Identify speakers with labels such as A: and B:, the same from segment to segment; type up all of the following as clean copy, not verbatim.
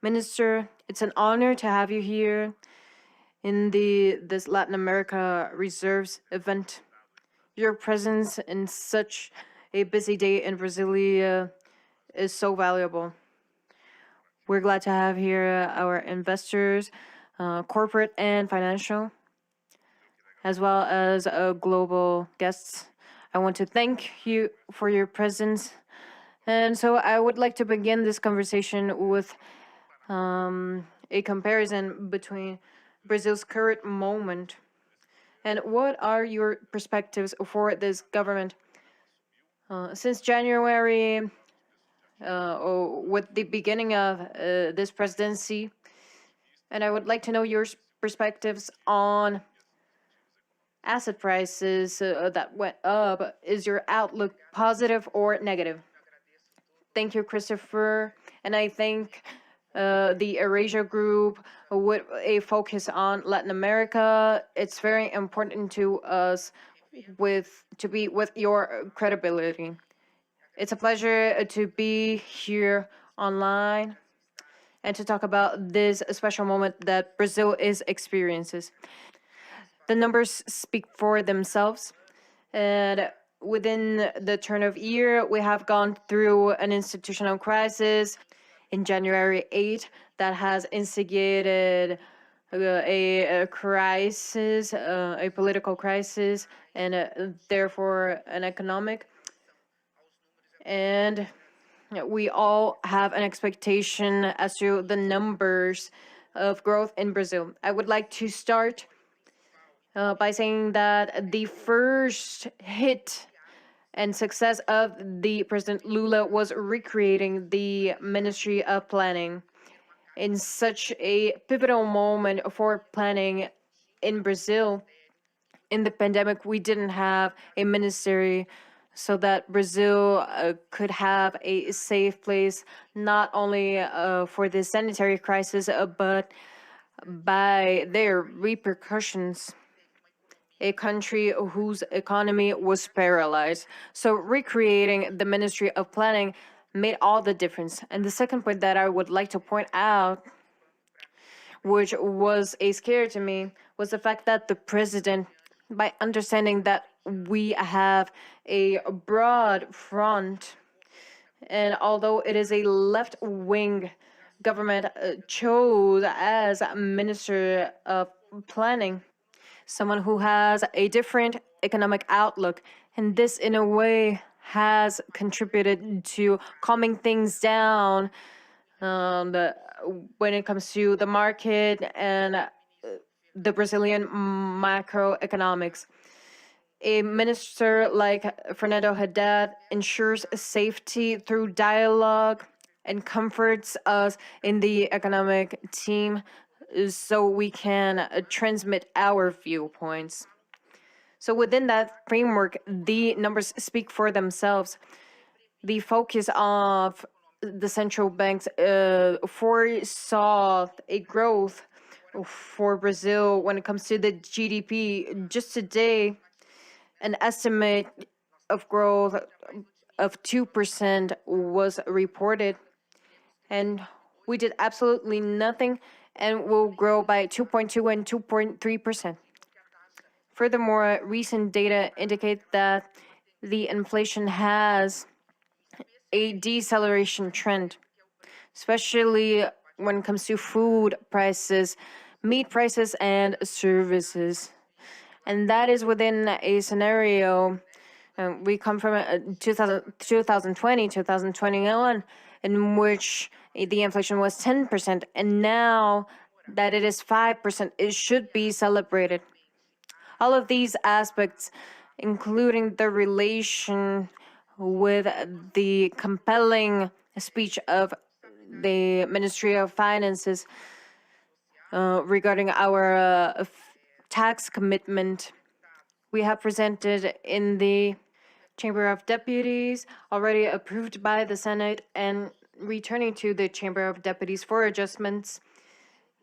A: Minister, it's an honor to have you here in this Latin America Reserves event. Your presence in such a busy day in Brasilia is so valuable. We're glad to have here our investors, corporate and financial, as well as global guests. I want to thank you for your presence. And so I would like to begin this conversation with a comparison between Brazil's current moment and what are your perspectives for this government. Since January, with the beginning of this presidency, and I would like to know your perspectives on asset prices that went up. Is your outlook positive or negative? Thank you, Christopher. And I thank the Eurasia group with a focus on Latin America. It's very important to us to be with your credibility. It's a pleasure to be here online and to talk about this special moment that Brazil is experiences. The numbers speak for themselves, and within the turn of year, we have gone through an institutional crisis in January 8 that has instigated a crisis, a political crisis, and therefore an economic. And we all have an expectation as to the numbers of growth in Brazil. I would like to start by saying that the first hit and success of the President Lula was recreating the Ministry of Planning in such a pivotal moment for planning in Brazil. In the pandemic, we didn't have a ministry so that Brazil could have a safe place, not only for the sanitary crisis, but by their repercussions. A country whose economy was paralyzed. So recreating the Ministry of Planning made all the difference. And the second point that I would like to point out, which was a scare to me, was the fact that the president, by understanding that we have a broad front, and although it is a left-wing government, chose as Minister of Planning someone who has a different economic outlook. And this, in a way, has contributed to calming things down when it comes to the market and the Brazilian macroeconomics. A minister like Fernando Haddad ensures safety through dialogue and comforts us in the economic team so we can transmit our viewpoints. So within that framework, the numbers speak for themselves. The focus of the central banks foresaw a growth for Brazil when it comes to the GDP. Just today, an estimate of growth of 2% was reported, and we did absolutely nothing and will grow by 2.2 and 2.3%. Furthermore, recent data indicate that the inflation has a deceleration trend, especially when it comes to food prices, meat prices, and services. And that is within a scenario, we come from 2020, 2021, in which the inflation was 10%, and now that it is 5%, it should be celebrated. All of these aspects, including the relation with the compelling speech of the Ministry of Finances regarding our tax commitment, we have presented in the Chamber of Deputies, already approved by the Senate, and returning to the Chamber of Deputies for adjustments.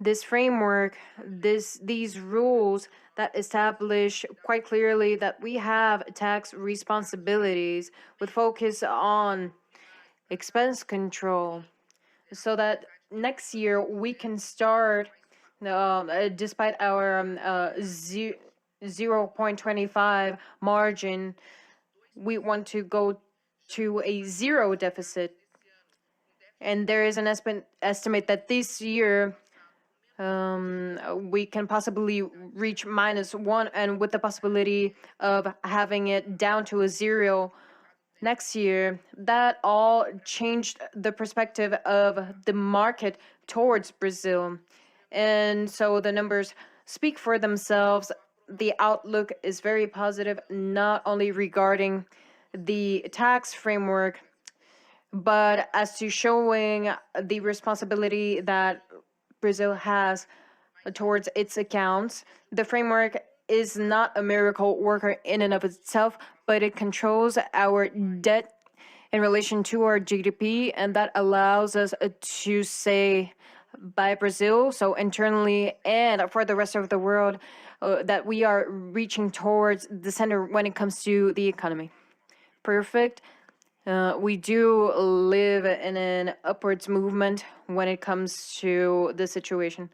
A: This framework, these rules that establish quite clearly that we have tax responsibilities with focus on expense control, so that next year we can start, despite our 0.25 margin, we want to go to a zero deficit. And there is an estimate that this year we can possibly reach -1, and with the possibility of having it down to a zero next year. That all changed the perspective of the market towards Brazil. And so the numbers speak for themselves. The outlook is very positive, not only regarding the tax framework, but as to showing the responsibility that Brazil has towards its accounts. The framework is not a miracle worker in and of itself, but it controls our debt in relation to our GDP, and that allows us to say by Brazil, so internally and for the rest of the world, that we are reaching towards the center when it comes to the economy. Perfect. We do live in an upwards movement when it comes to the situation.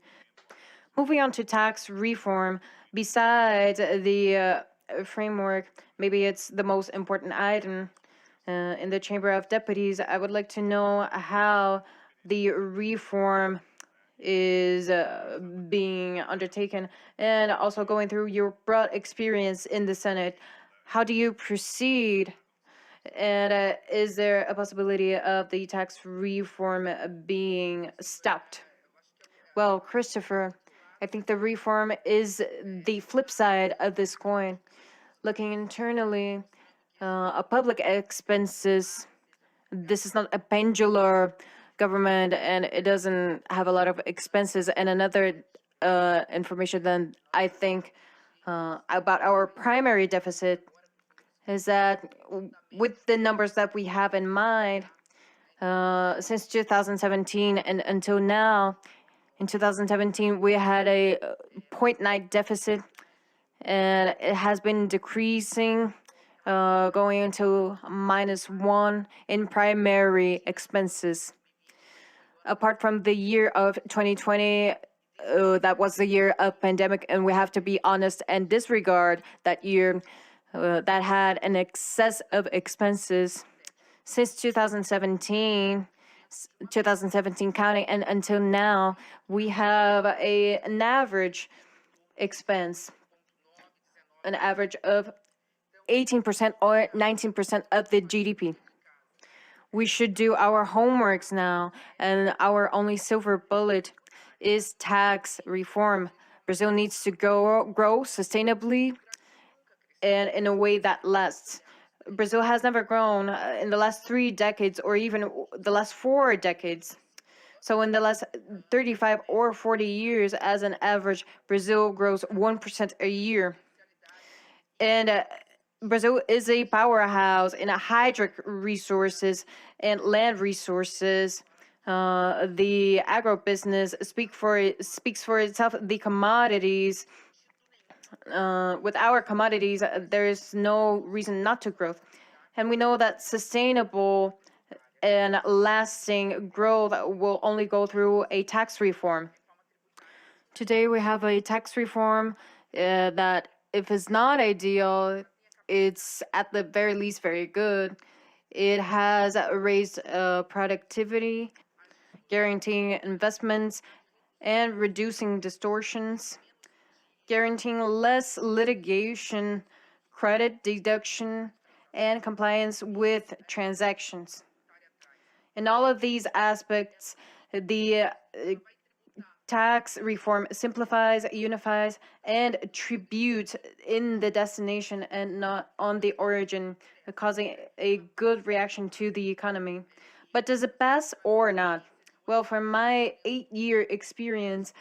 A: Moving on to tax reform, besides the framework, maybe it's the most important item in the Chamber of Deputies. I would like to know how the reform is being undertaken, and also going through your broad experience in the Senate. How do you proceed? And is there a possibility of the tax reform being stopped? Well, Christopher, I think the reform is the flip side of this coin. Looking internally, public expenses, this is not a pendular government, and it doesn't have a lot of expenses. And another information that I think about our primary deficit is that with the numbers that we have in mind, since 2017 and until now, in 2017, we had a 0.9 deficit, and it has been decreasing, going into -1 in primary expenses. Apart from the year of 2020, that was the year of pandemic, and we have to be honest and disregard that year that had an excess of expenses. Since 2017 counting, and until now, we have an average expense, an average of 18% or 19% of the GDP. We should do our homeworks now, and our only silver bullet is tax reform. Brazil needs to grow sustainably and in a way that lasts. Brazil has never grown in the last 3 decades or even the last 4 decades. So in the last 35 or 40 years, as an average, Brazil grows 1% a year. And Brazil is a powerhouse in hydric resources and land resources. The agribusiness speaks for itself. The commodities, with our commodities, there is no reason not to grow. And we know that sustainable and lasting growth will only go through a tax reform. Today we have a tax reform that, if it's not ideal, it's at the very least very good. It has raised productivity, guaranteeing investments and reducing distortions, guaranteeing less litigation, credit deduction, and compliance with transactions. In all of these aspects, the tax reform simplifies, unifies, and tributes in the destination and not on the origin, causing a good reaction to the economy. But does it pass or not? Well, from my 8-year experience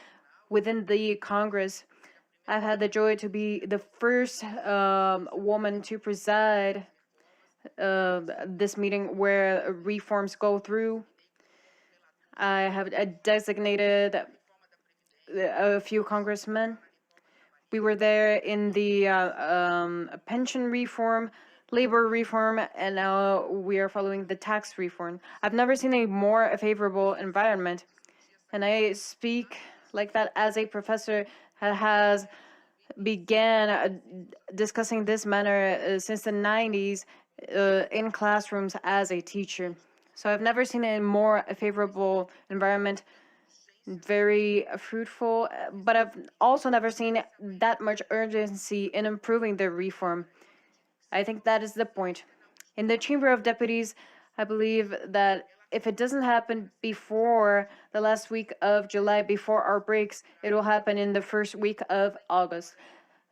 A: within the Congress, I've had the joy to be the first woman to preside this meeting where reforms go through. I have designated a few congressmen. We were there in the pension reform, labor reform, and now we are following the tax reform. I've never seen a more favorable environment. And I speak like that as a professor that has began discussing this matter since the 90s in classrooms as a teacher. So I've never seen a more favorable environment, very fruitful, but I've also never seen that much urgency in improving the reform. I think that is the point. In the Chamber of Deputies, I believe that if it doesn't happen before the last week of July, before our breaks, it will happen in the first week of August.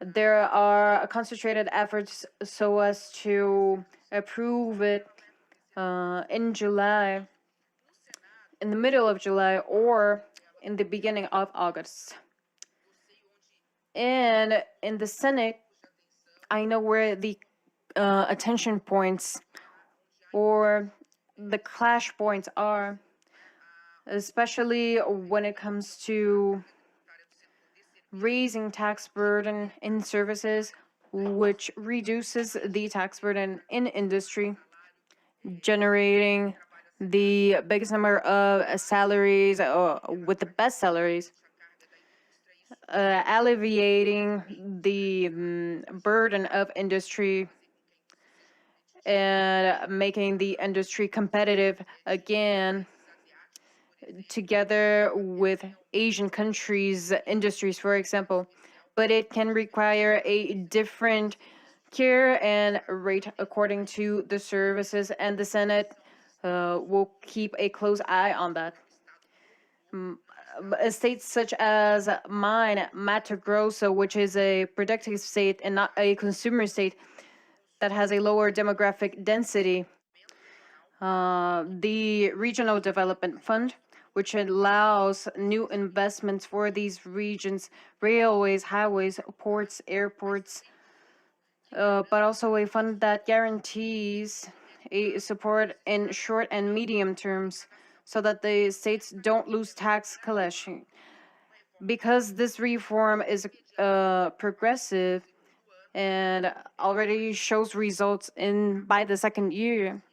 A: There are concentrated efforts so as to approve it in July, in the middle of July, or in the beginning of August. And in the Senate, I know where the attention points or the clash points are, especially when it comes to raising tax burden in services, which reduces the tax burden in industry, generating the biggest number of salaries with the best salaries, alleviating the burden of industry and making the industry competitive again, together with Asian countries' industries, for example. But it can require a different care and rate according to the services, and the Senate will keep a close eye on that. States such as mine, Mato Grosso, which is a productive state and not a consumer state that has a lower demographic density, the Regional Development Fund, which allows new investments for these regions, railways, highways, ports, airports, but also a fund that guarantees a support in short and medium terms so that the states don't lose tax collection. Because this reform is progressive and already shows results in by the second year,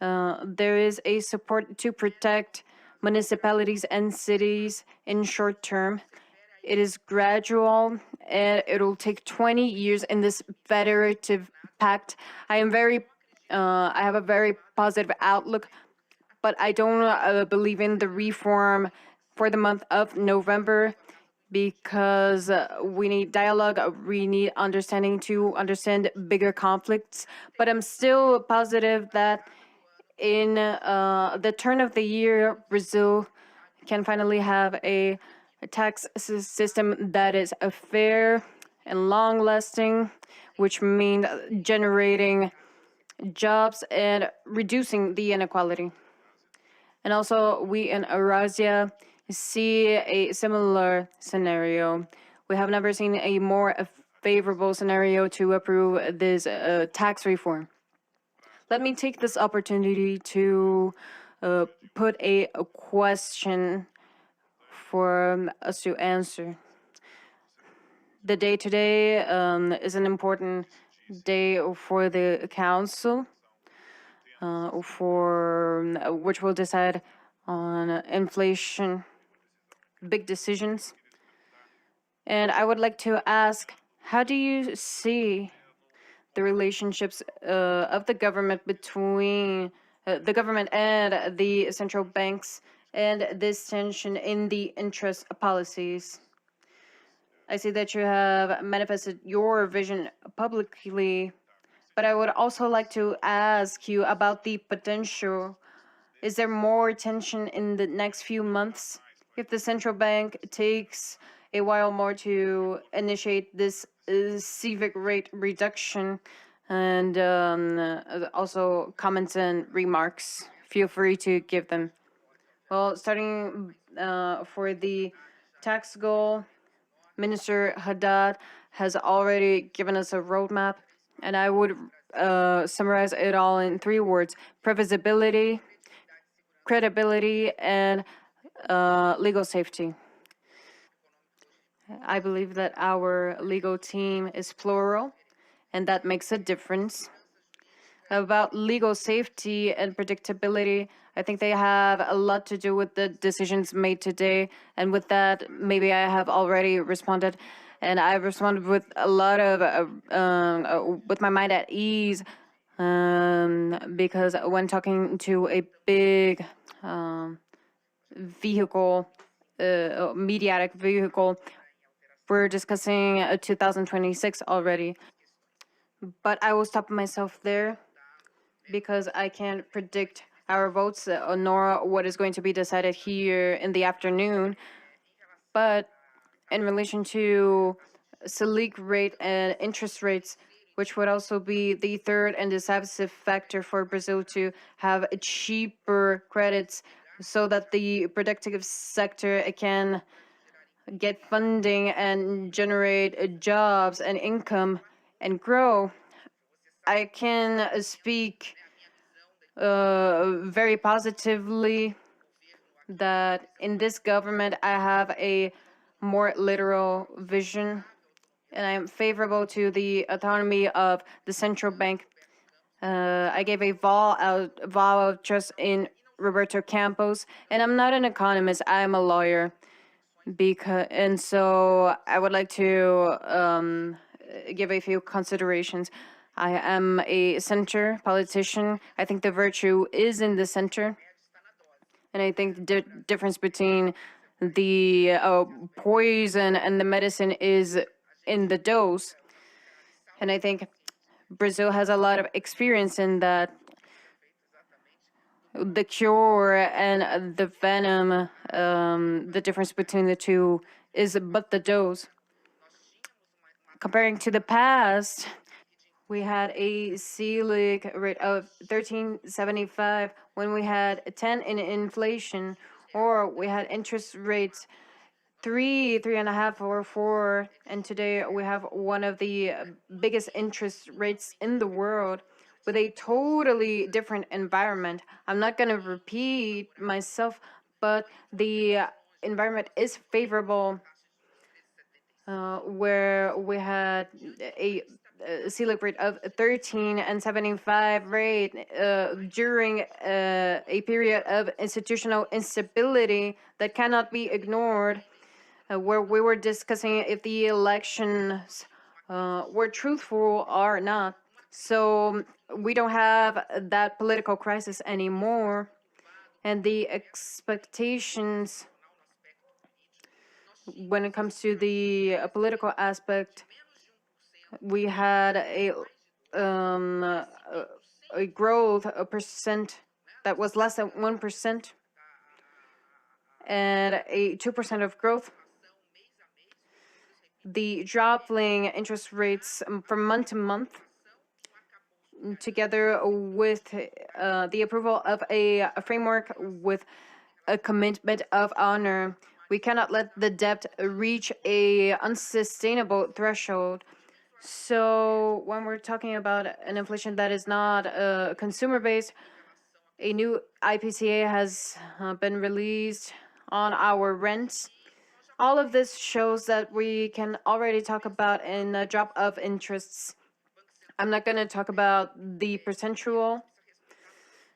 A: there is a support to protect municipalities and cities in short term. It is gradual and it'll take 20 years in this federative pact. I have a very positive outlook, but I don't believe in the reform for the month of November because we need dialogue, we need understanding to understand bigger conflicts. But I'm still positive that in the turn of the year, Brazil can finally have a tax system that is fair and long-lasting, which means generating jobs and reducing the inequality. And also, we in Eurasia see a similar scenario. We have never seen a more favorable scenario to approve this tax reform. Let me take this opportunity to put a question for us to answer. The day today is an important day for the council, for which will decide on inflation, big decisions. And I would like to ask, how do you see the relationships of the government between the government and the central banks and this tension in the interest policies? I see that you have manifested your vision publicly, but I would also like to ask you about the potential. Is there more tension in the next few months if the central bank takes a while more to initiate this civic rate reduction? And also comments and remarks, feel free to give them. Well, starting for the tax goal, Minister Haddad has already given us a roadmap, and I would summarize it all in 3 words: previsibility, credibility, and legal safety. I believe that our legal team is plural, and that makes a difference. About legal safety and predictability, I think they have a lot to do with the decisions made today. And with that, maybe I have already responded. And I've responded with a lot of, with my mind at ease, because when talking to a big vehicle, mediatic vehicle, we're discussing 2026 already. But I will stop myself there because I can't predict our votes nor what is going to be decided here in the afternoon. But in relation to Selic rate and interest rates, which would also be the third and decisive factor for Brazil to have cheaper credits so that the productive sector can get funding and generate jobs and income and grow. I can speak very positively that in this government I have a more literal vision, and I am favorable to the autonomy of the central bank. I gave a vow of trust in Roberto Campos, and I'm not an economist. I am a lawyer, and so I would like to give a few considerations. I am a center politician. I think the virtue is in the center. And I think the difference between the poison and the medicine is in the dose. And I think Brazil has a lot of experience in that. The cure and the venom, the difference between the two is but the dose. Comparing to the past, we had a Selic rate of 13.75 when we had 10 in inflation, or we had interest rates 3.5, or 4, and today we have one of the biggest interest rates in the world with a totally different environment. I'm not going to repeat myself, but the environment is favorable, where we had a Selic rate of 13.75 rate during a period of institutional instability that cannot be ignored, where we were discussing if the elections were truthful or not. So we don't have that political crisis anymore, and the expectations when it comes to the political aspect, we had a growth, a percent that was less than 1%, and a 2% of growth. The dropping interest rates from month to month, together with the approval of a framework with a commitment of honor. We cannot let the debt reach a unsustainable threshold. So when we're talking about an inflation that is not consumer-based, a new IPCA has been released on our rents. All of this shows that we can already talk about a drop of interests. I'm not going to talk about the percentual.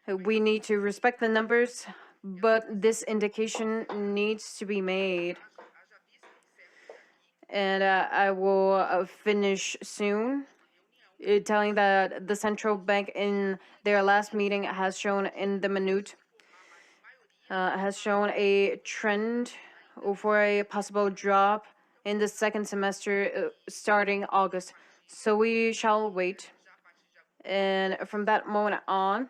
A: We need to respect the numbers, but this indication needs to be made. And I will finish soon, telling that the central bank in their last meeting has shown in the minute, has shown a trend for a possible drop in the second semester starting August. So we shall wait. And from that moment on,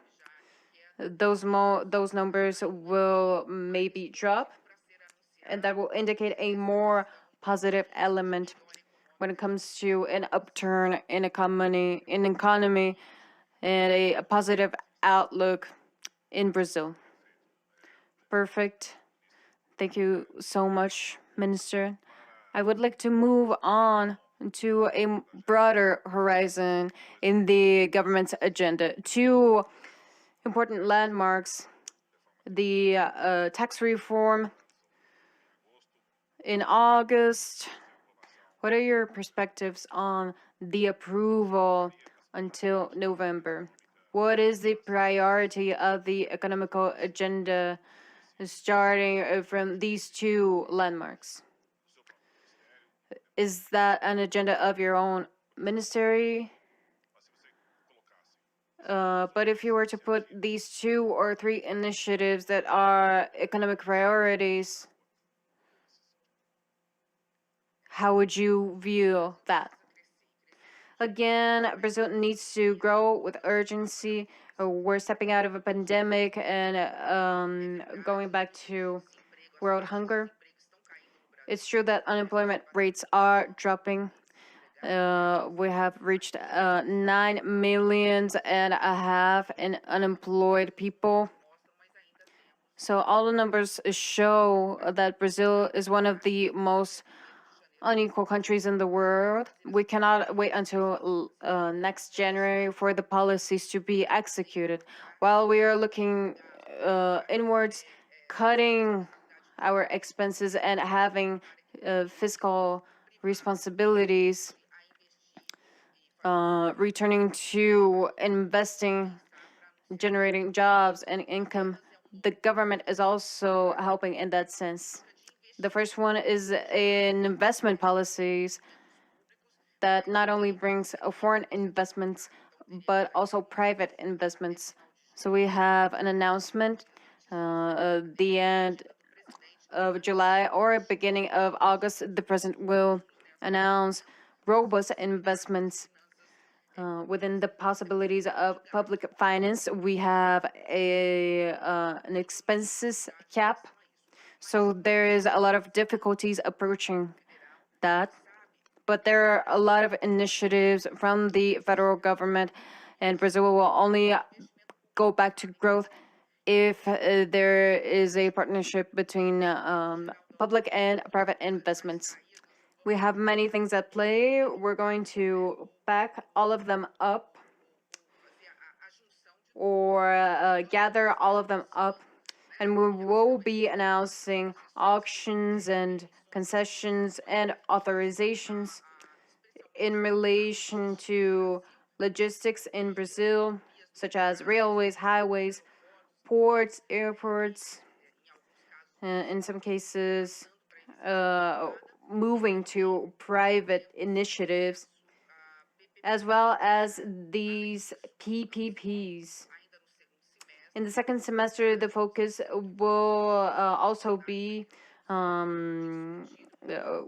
A: those numbers will maybe drop, and that will indicate a more positive element when it comes to an upturn in economy, and a positive outlook in Brazil. Perfect. Thank you so much, Minister. I would like to move on to a broader horizon in the government's agenda. Two important landmarks: the tax reform in August. What are your perspectives on the approval until November? What is the priority of the economical agenda starting from these two landmarks? Is that an agenda of your own ministry? But if you were to put these 2 or 3 initiatives that are economic priorities, how would you view that? Again, Brazil needs to grow with urgency. We're stepping out of a pandemic and going back to world hunger. It's true that unemployment rates are dropping. We have reached 9.5 million in unemployed people. So all the numbers show that Brazil is one of the most unequal countries in the world. We cannot wait until next January for the policies to be executed. While we are looking inwards, cutting our expenses and having fiscal responsibilities, returning to investing, generating jobs and income, the government is also helping in that sense. The first one is in investment policies that not only brings foreign investments, but also private investments. So we have an announcement the end of July or beginning of August. The president will announce robust investments within the possibilities of public finance. We have an expenses cap. So there is a lot of difficulties approaching that. But there are a lot of initiatives from the federal government, and Brazil will only go back to growth if there is a partnership between public and private investments. We have many things at play. We're going to back all of them up or gather all of them up, and we will be announcing auctions and concessions and authorizations in relation to logistics in Brazil, such as railways, highways, ports, airports, in some cases, moving to private initiatives, as well as these PPPs. In the second semester, the focus will also be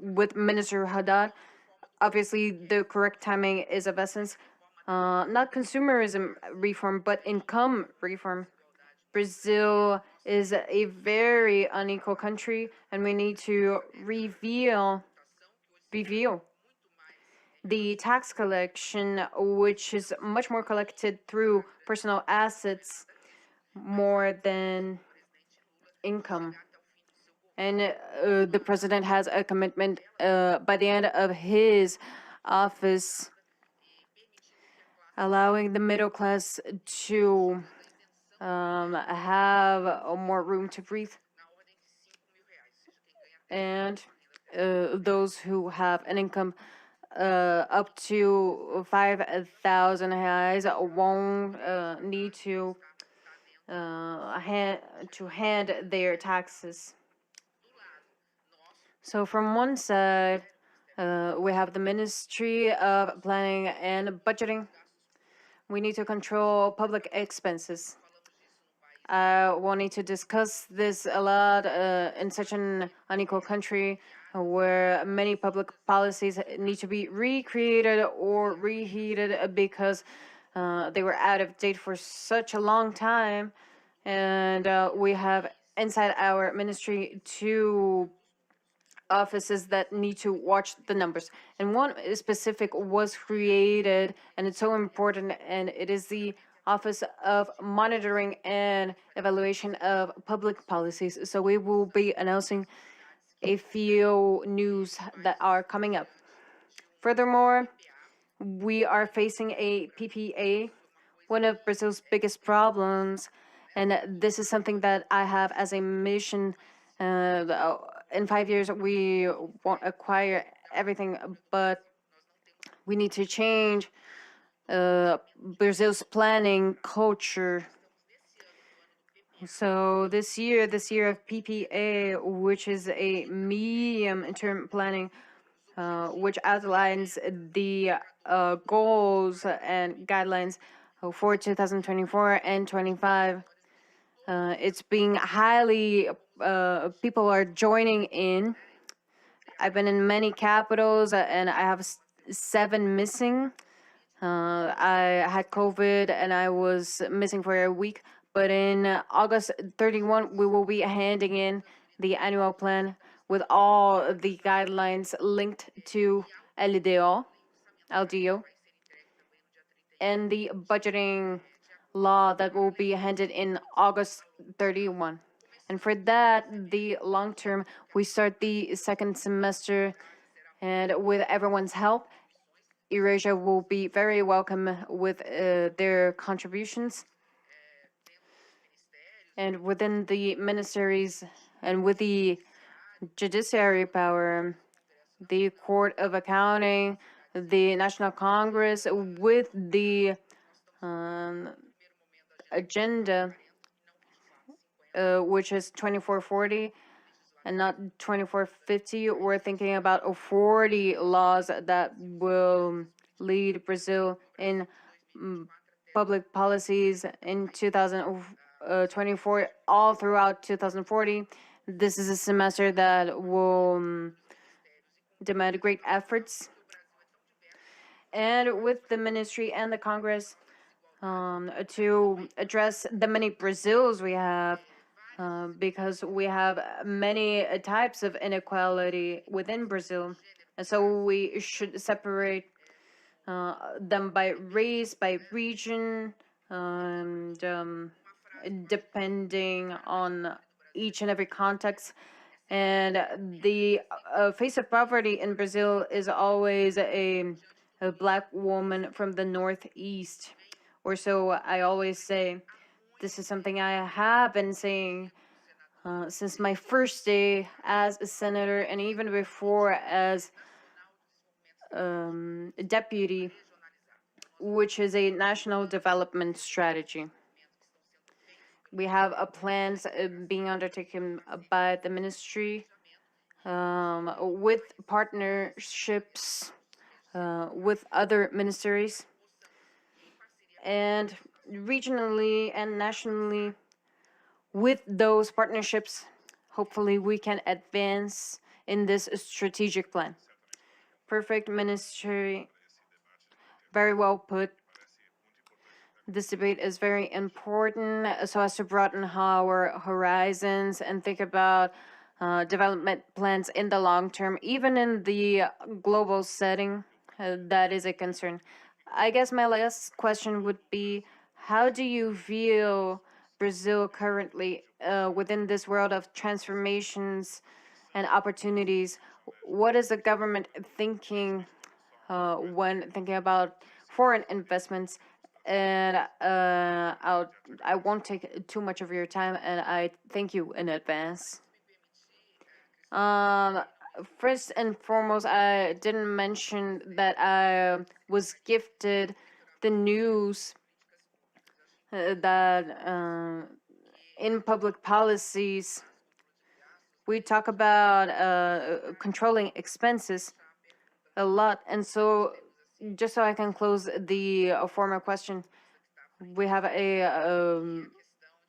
A: with Minister Haddad. Obviously, the correct timing is of essence. Not consumerism reform, but income reform. Brazil is a very unequal country, and we need to reveal the tax collection, which is much more collected through personal assets more than income. And the president has a commitment by the end of his office, allowing the middle class to have more room to breathe. And those who have an income up to 5,000 reais won't need to hand their taxes. So from one side, we have the Ministry of Planning and Budgeting. We need to control public expenses. I wanted to discuss this a lot in such an unequal country where many public policies need to be recreated or reheated because they were out of date for such a long time. And we have inside our ministry 2 offices that need to watch the numbers. And one specific was created, and it's so important, and it is the Office of Monitoring and Evaluation of Public Policies. So we will be announcing a few news that are coming up. Furthermore, we are facing a PPA, one of Brazil's biggest problems, and this is something that I have as a mission. In 5 years, we won't acquire everything, but we need to change Brazil's planning culture. So this year of PPA, which is a medium-term planning, which outlines the goals and guidelines for 2024 and 25. It's being highly, people are joining in. I've been in many capitals and I have 7 missing. I had COVID and I was missing for a week. But in August 31, we will be handing in the annual plan with all the guidelines linked to LDO, and the budgeting law that will be handed in August 31. And for that, the long term, we start the second semester, and with everyone's help, Eurasia will be very welcome with their contributions. And within the ministries and with the judiciary power, the Court of Accounting, the National Congress, with the agenda, which is 2440 and not 2450. We're thinking about 40 laws that will lead Brazil in public policies in 2024, all throughout 2040. This is a semester that will demand great efforts. And with the ministry and the Congress, to address the many Brazils we have, because we have many types of inequality within Brazil. And so we should separate them by race, by region, and depending on each and every context. And the face of poverty in Brazil is always a Black woman from the Northeast, or so I always say. This is something I have been saying since my first day as a senator, and even before as a deputy, which is a national development strategy. We have plans being undertaken by the ministry with partnerships with other ministries, and regionally and nationally. With those partnerships, hopefully we can advance in this strategic plan. Perfect, Ministry. Very well put. This debate is very important so as to broaden our horizons and think about development plans in the long term, even in the global setting. That is a concern. I guess my last question would be, how do you feel Brazil currently within this world of transformations and opportunities? What is the government thinking when thinking about foreign investments? And I won't take too much of your time, and I thank you in advance. First and foremost, I didn't mention that I was gifted the news that in public policies we talk about controlling expenses a lot, and so just so I can close the former question, we have a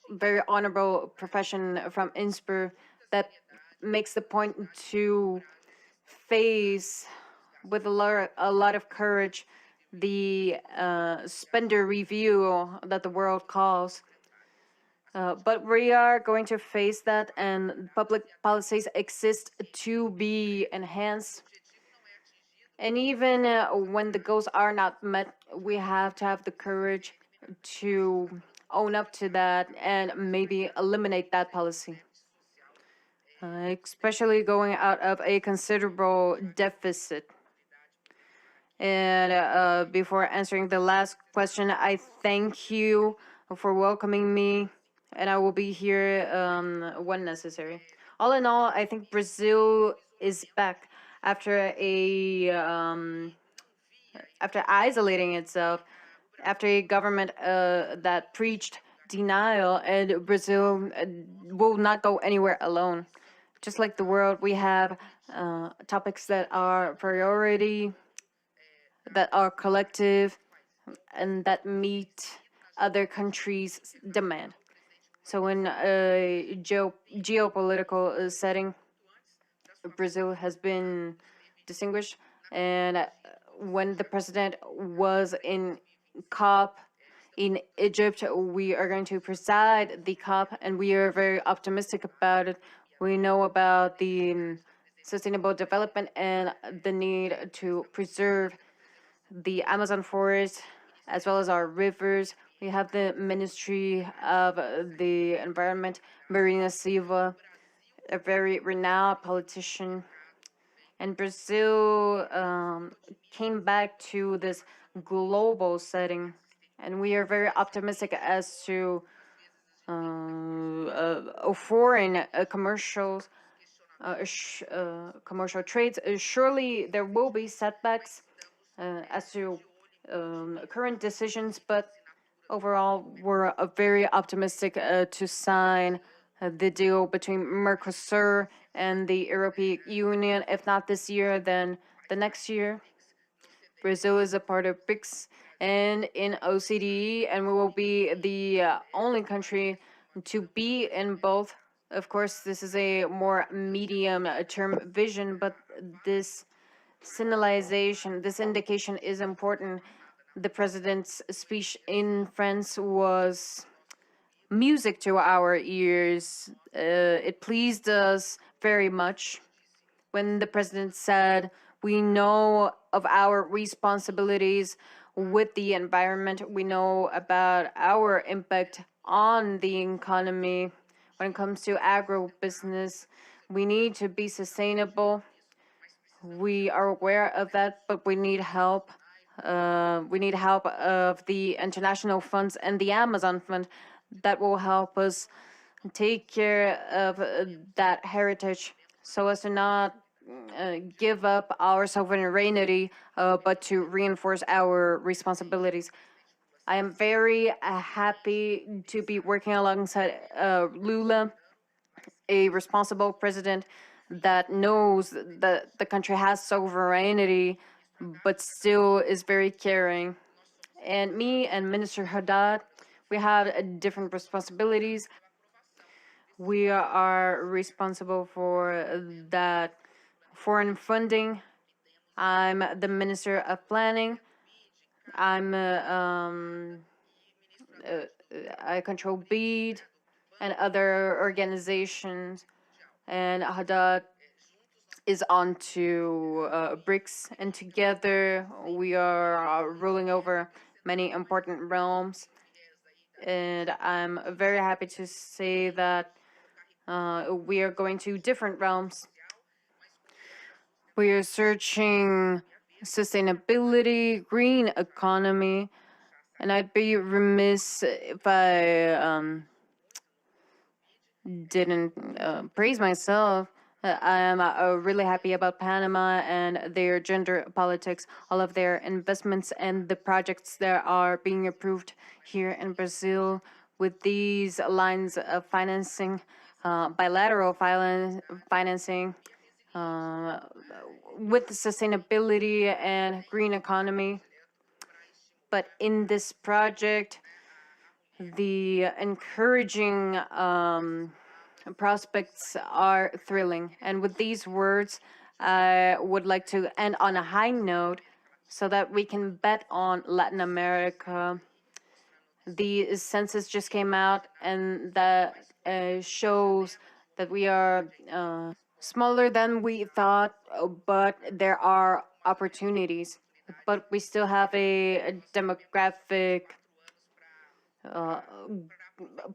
A: very honorable profession from INSPER that makes the point to face with a lot of courage the spender review that the world calls. But we are going to face that, and public policies exist to be enhanced. And even when the goals are not met, we have to have the courage to own up to that and maybe eliminate that policy. Especially going out of a considerable deficit. And before answering the last question, I thank you for welcoming me, and I will be here when necessary. All in all, I think Brazil is back after a after isolating itself after a government that preached denial, and Brazil will not go anywhere alone. Just like the world, we have topics that are priority, that are collective, and that meet other countries' demand. So, in a geopolitical setting, Brazil has been distinguished. And when the president was in COP in Egypt, we are going to preside the COP, and we are very optimistic about it. We know about the sustainable development and the need to preserve the Amazon forest as well as our rivers. We have the Ministry of the Environment, Marina Silva, a very renowned politician. And Brazil came back to this global setting, and we are very optimistic as to foreign commercials, commercial trades. Surely there will be setbacks as to current decisions, but overall, we're very optimistic to sign the deal between Mercosur and the European Union. If not this year, then the next year. Brazil is a part of BRICS and in OCDE, and we will be the only country to be in both. Of course, this is a more medium-term vision, but this signalization, this indication is important. The president's speech in France was music to our ears. It pleased us very much when the president said, "We know of our responsibilities with the environment. We know about our impact on the economy when it comes to agribusiness. We need to be sustainable. We are aware of that, but we need help. We need help of the international funds and the Amazon Fund that will help us take care of that heritage so as to not give up our sovereignty, but to reinforce our responsibilities." I am very happy to be working alongside Lula, a responsible president that knows that the country has sovereignty, but still is very caring. And me and Minister Haddad, we have different responsibilities. We are responsible for that foreign funding. I'm the Minister of Planning. I control BEAD and other organizations, and Haddad is on to BRICS, and together we are ruling over many important realms. And I'm very happy to say that we are going to different realms. We are searching sustainability, green economy, and I'd be remiss if I didn't praise myself. I am really happy about Panama and their gender politics, all of their investments and the projects that are being approved here in Brazil with these lines of financing, bilateral financing, with sustainability and green economy. But in this project, the encouraging prospects are thrilling. And with these words, I would like to end on a high note so that we can bet on Latin America. The census just came out, and that shows that we are smaller than we thought, but there are opportunities. But we still have a demographic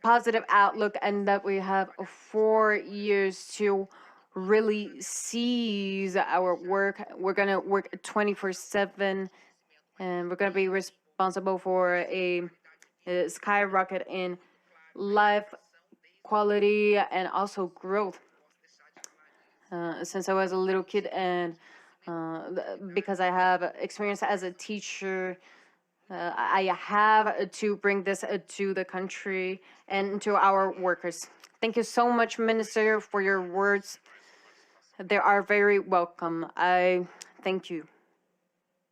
A: positive outlook, and that we have 4 years to really seize our work. We're going to work 24/7, and we're going to be responsible for a skyrocket in life quality and also growth. Since I was a little kid, and because I have experience as a teacher, I have to bring this to the country and to our workers. Thank you so much, Minister, for your words. They are very welcome. I thank you.